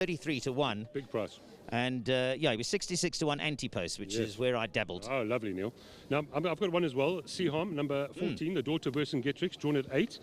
33 to 1. Big price. And yeah, he was 66 to 1 anti-post, which is where I dabbled. Oh, lovely, Neil. Now, I've got one as well. Seaham, number 14, the daughter version Getrix, drawn at 8.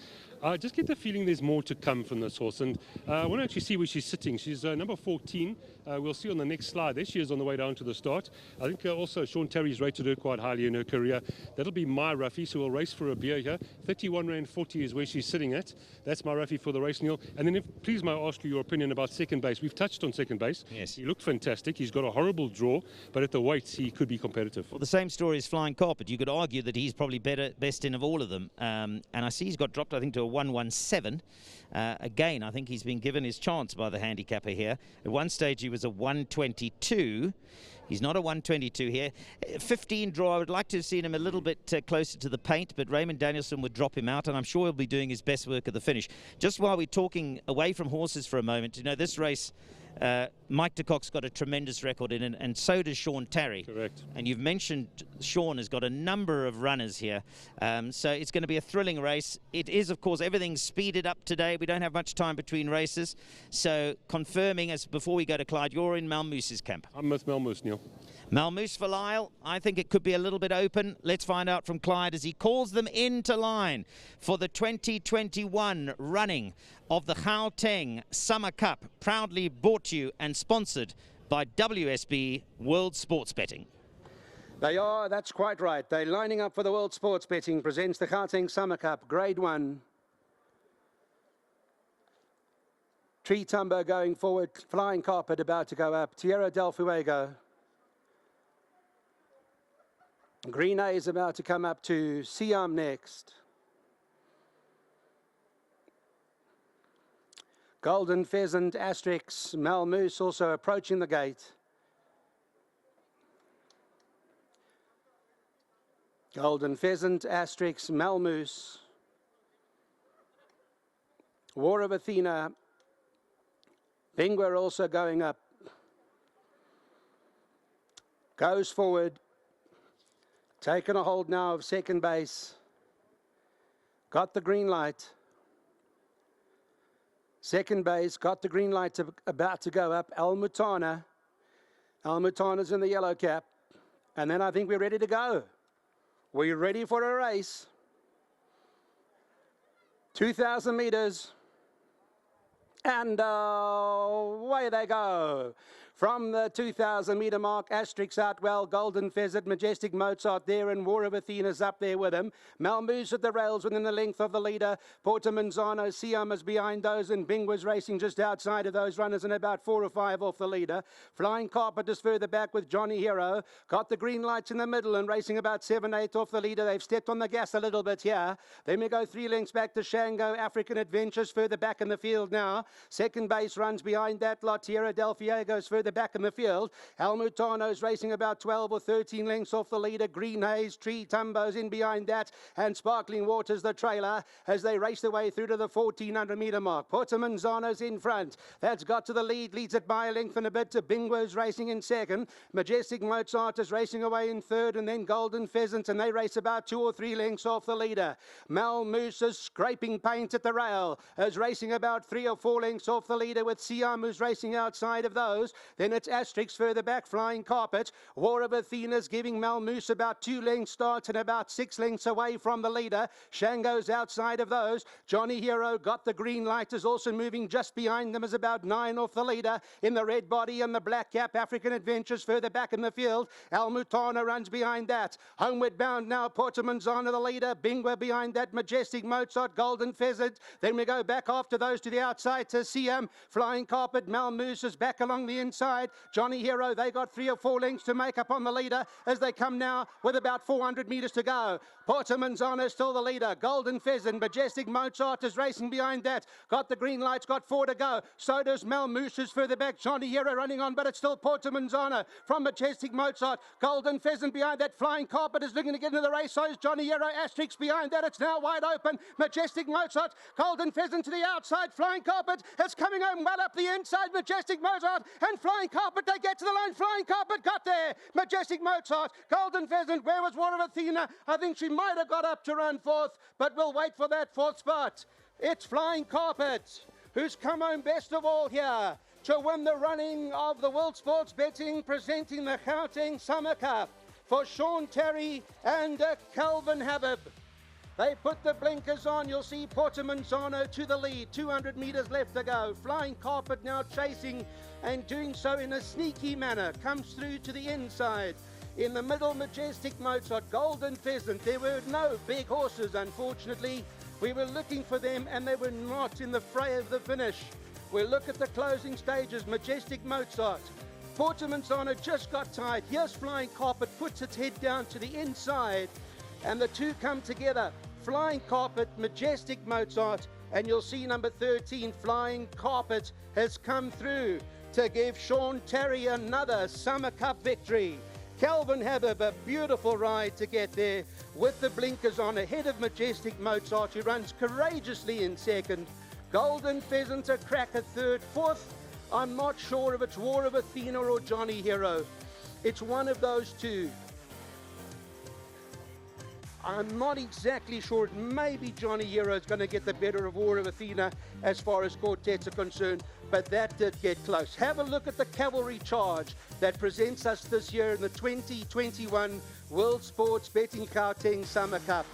Just get the feeling there's more to come from this horse. And I want to actually see where she's sitting. She's number 14. We'll see on the next slide. There she is on the way down to the start. I think also Sean Tarry's rated her quite highly in her career. That'll be my roughie, so we'll race for a beer here. 31 Rand 40 is where she's sitting at. That's my roughie for the race, Neil. And then please may I ask you your opinion about second base. We've touched on second base. Yes. He looked fantastic. He's got a horrible draw, but at the weights he could be competitive. Well, the same story as Flying Carpet. You could argue that he's probably best in of all of them. And I see he's got dropped, I think, to a 117. Again, I think he's been given his chance by the handicapper here. At one stage he was a 122. He's not a 122 here. 15 draw, I would like to have seen him a little bit closer to the paint, but Raymond Danielson would drop him out, and I'm sure he'll be doing his best work at the finish. Just while we're talking away from horses for a moment, you know, this race, Mike de Kock's got a tremendous record in it, and so does Sean Tarry. Correct. And you've mentioned Sean has got a number of runners here. So it's going to be a thrilling race. It is, of course, everything's speeded up today. We don't have much time between races. So confirming, as before we go to Clyde, you're in Malmoose's camp. I'm with Malmoose, Neil. Malmoose for Lyle. I think it could be a little bit open. Let's find out from Clyde as he calls them into line for the 2021 running of the Gauteng Summer Cup, proudly brought to you and sponsored by WSB World Sports Betting. They are, that's quite right. They're lining up for the World Sports Betting, presents the Gauteng Summer Cup, Grade 1. Tree Tumbo going forward, Flying Carpet about to go up, Tierra del Fuego. Green A is about to come up to Siam next. Golden Pheasant, Asterix, Malmoose also approaching the gate. Golden Pheasant, Asterix, Malmoose. War of Athena. Bingwa also going up. Goes forward. Taken a hold now of second base. Got the green light. Second base, got the green light about to go up. Al Mutana. Al Mutana's in the yellow cap. And then I think we're ready to go. We're ready for a race. 2,000 meters. And away they go. From the 2,000 meter mark, Asterix out well, Golden Pheasant, Majestic Mozart there, and War of Athena's up there with him. Malmoose at the rails within the length of the leader. Porto Manzano, Siam is behind those, and Bing was racing just outside of those runners and about 4 or 5 off the leader. Flying Carpet is further back with Johnny Hero. Got the green lights in the middle and racing about 7, 8 off the leader. They've stepped on the gas a little bit here. Then we go 3 lengths back to Shango. African Adventures further back in the field now. Second base runs behind that lot. Tierra del Fuego's further back in the field. Almutano's racing about 12 or 13 lengths off the leader. Green Haze, Tree Tumbo's in behind that, and Sparkling Waters the trailer as they race their way through to the 1,400 meter mark. Porto Manzano's in front. That's got to the lead, leads it by a length and a bit to Bingwa's racing in second. Majestic Mozart is racing away in third, and then Golden Pheasant, and they race about 2 or 3 lengths off the leader. Malmoose is scraping paint at the rail, is racing about 3 or 4 lengths off the leader, with Siam who's racing outside of those. Then it's Asterix further back, Flying Carpet. War of Athena's giving Malmoose about 2 lengths starts and about 6 lengths away from the leader. Shango's outside of those. Johnny Hero got the green light, is also moving just behind them, is about 9 off the leader. In the red body and the black cap, African Adventures further back in the field. Al Mutana runs behind that. Homeward bound now, Porto Manzano the leader. Bingwa behind that, Majestic Mozart, Golden Pheasant. Then we go back after those to the outside to Siam. Flying Carpet, Malmoose is back along the inside. Johnny Hero, they got 3 or 4 lengths to make up on the leader as they come now with about 400 metres to go. Porto Manzano still the leader. Golden Pheasant, Majestic Mozart is racing behind that. Got the green lights, got 4 to go. So does Malmoose, who's further back. Johnny Hero running on, but it's still Porto Manzano from Majestic Mozart. Golden Pheasant behind that. Flying Carpet is looking to get into the race. So is Johnny Hero. Asterix behind that. It's now wide open. Majestic Mozart, Golden Pheasant to the outside. Flying Carpet is coming home well up the inside. Majestic Mozart and Flying Carpet, they get to the line. Flying Carpet got there. Majestic Mozart, Golden Pheasant, where was War of Athena? I think she might have got up to run 4th, but we'll wait for that 4th spot. It's Flying Carpet, who's come home best of all here. to win the running of the World Sports Betting, presenting the Gauteng Summer Cup for Sean Tarry and Calvin Habib. They put the blinkers on. You'll see Portamanzano to the lead. 200 meters left to go. Flying Carpet now chasing and doing so in a sneaky manner. Comes through to the inside. In the middle, Majestic Mozart, Golden Pheasant. There were no big horses, unfortunately. We were looking for them and they were not in the fray of the finish. We'll look at the closing stages. Majestic Mozart. Portamanzano just got tight. Here's Flying Carpet, puts its head down to the inside. And the two come together. Flying Carpet, Majestic Mozart, and you'll see number 13, Flying Carpet, has come through to give Sean Tarry another Summer Cup victory. Calvin Habib, a beautiful ride to get there with the blinkers on ahead of Majestic Mozart, who runs courageously in second. Golden Pheasant a crack at third. Fourth, I'm not sure if it's War of Athena or Johnny Hero. It's one of those two. I'm not exactly sure. It may be Johnny Hero is going to get the better of War of Athena as far as quartets are concerned, but that did get close. Have a look at the cavalry charge that presents us this year in the 2021 World Sports Betting Gauteng Summer Cup.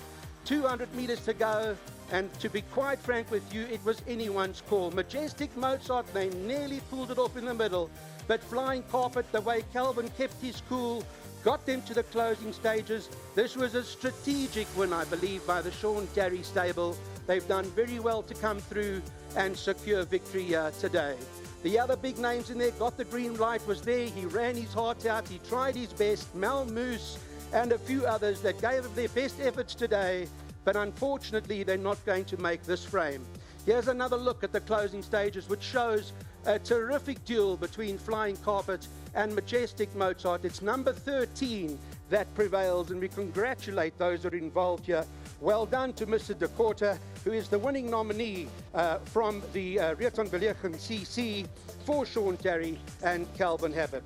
200 meters to go, and to be quite frank with you, it was anyone's call. Majestic Mozart, they nearly pulled it off in the middle, but Flying Carpet, the way Calvin kept his cool, got them to the closing stages. This was a strategic win, I believe, by the Sean Tarry stable. They've done very well to come through and secure victory today. The other big names in there, got the green light, was there. He ran his heart out. He tried his best. Mal Moose and a few others that gave their best efforts today, but unfortunately, they're not going to make this frame. Here's another look at the closing stages, which shows a terrific duel between Flying Carpet and Majestic Mozart. It's number 13 that prevails, and we congratulate those that are involved here. Well done to Mr. Da Corte, who is the winning nominee from the Riethaan Beleggings CC for Sean Tarry and Calvin Habib.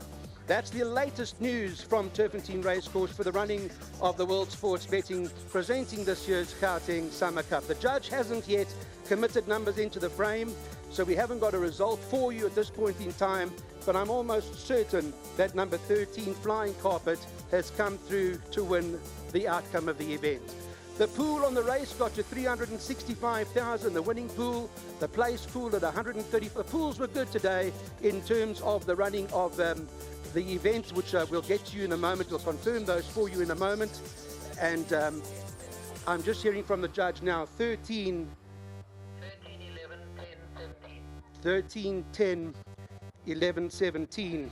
That's the latest news from Turpentine Racecourse for the running of the World Sports Betting, presenting this year's Gauteng Summer Cup. The judge hasn't yet committed numbers into the frame, so we haven't got a result for you at this point in time, but I'm almost certain that number 13, Flying Carpet, has come through to win the outcome of the event. The pool on the race got to 365,000, the winning pool, the place pool at 130. The pools were good today in terms of the running of the event, which we'll get to you in a moment. We'll confirm those for you in a moment. And I'm just hearing from the judge now, 13, 10, 11, 17.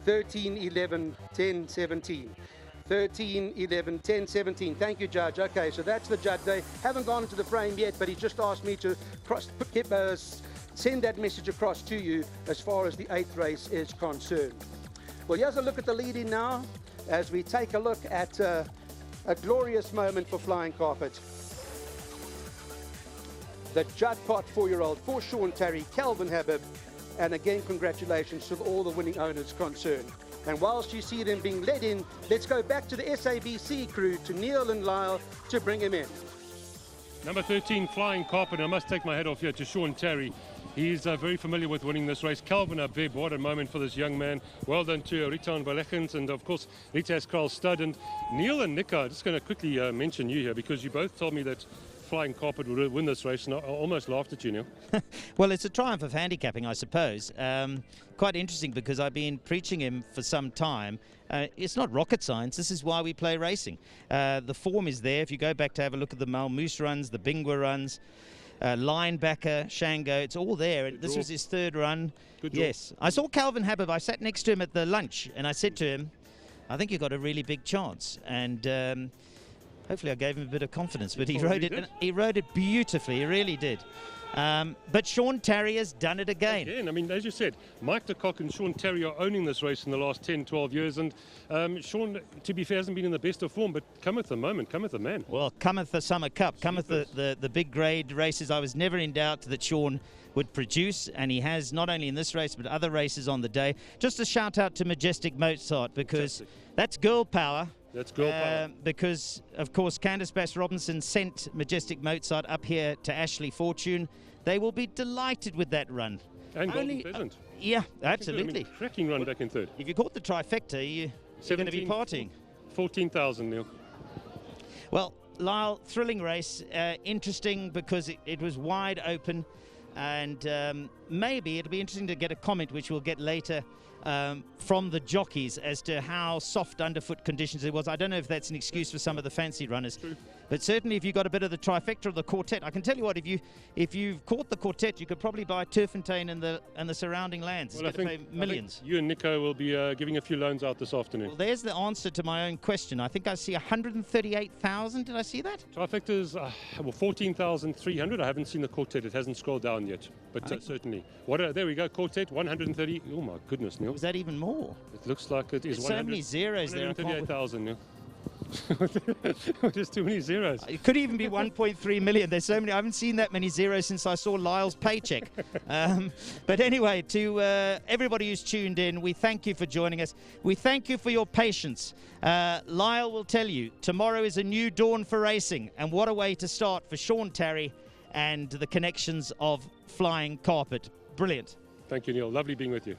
13, 11, 10, 17. 13, 11, 10, 17. Thank you, Judge. Okay, so that's the judge. They haven't gone into the frame yet, but he just asked me to send that message across to you as far as the 8th race is concerned. Well, here's a look at the lead-in now as we take a look at a glorious moment for Flying Carpet. The jackpot 4-year-old for Sean Tarry, Calvin Habib, and again, congratulations to all the winning owners concerned. And whilst you see them being led in, let's go back to the SABC crew, to Neil and Lyle, to bring him in. Number 13, Flying Carpet. I must take my head off here to Sean Tarry. He's very familiar with winning this race. Calvin Habib, what a moment for this young man. Well done to Riethaan Beleggings and, of course, Riethaan Karl Stud. And Neil and Nick, I'm just going to quickly mention you here because you both told me that Flying Carpet would win this race, and I almost laughed at you, Neil. Well, it's a triumph of handicapping, I suppose. Quite interesting because I've been preaching him for some time. It's not rocket science. This is why we play racing. The form is there. If you go back to have a look at the Malmoose runs, the Bingwa runs, Linebacker, Shango, it's all there. This was his 3rd run. Yes. I saw Calvin Habib. I sat next to him at the lunch, and I said to him, I think you've got a really big chance. And hopefully I gave him a bit of confidence, but he rode it beautifully. He really did. But Sean Tarry has done it again. I mean, as you said, Mike De Kock and Sean Tarry are owning this race in the last 10, 12 years. And Sean, to be fair, hasn't been in the best of form, but cometh the moment, cometh the man. Well, cometh the Summer Cup, cometh the big grade races. I was never in doubt that Sean would produce, and he has, not only in this race, but other races on the day. Just a shout out to Majestic Mozart, because that's girl power. That's girl power. Because, of course, Candice Bass-Robinson sent Majestic Mozart up here to Ashley Fortune. They will be delighted with that run. And Golden Pheasant. Yeah, absolutely. Cracking run back in third. If you caught the trifecta, you're going to be partying. 14,000, Neil. Well, Lyle, thrilling race, interesting because it was wide open, and maybe it'll be interesting to get a comment, which we'll get later, from the jockeys as to how soft underfoot conditions it was. I don't know if that's an excuse for some of the fancy runners, but certainly if you got a bit of the trifecta of the quartet, I can tell you what, if you've caught the quartet, you could probably buy Turffontein and the surrounding lands. Well, I think millions. You and Nico will be giving a few loans out this afternoon. Well, there's the answer to my own question. I think I see 138,000. Did I see that? Trifecta's well, 14,300. I haven't seen the quartet. It hasn't scrolled down yet, but certainly. There we go. Quartet 130. Oh my goodness, Neil. Was that even more? It looks like it is. There's so many zeros there. 138,000, Neil. Just too many zeros. It could even be 1.3 million. There's so many. I haven't seen that many zeros since I saw Lyle's paycheck. But anyway, to everybody who's tuned in, we thank you for joining us. We thank you for your patience. Lyle will tell you tomorrow is a new dawn for racing, and what a way to start for Sean Tarry and the connections of Flying Carpet. Brilliant. Thank you, Neil. Lovely being with you.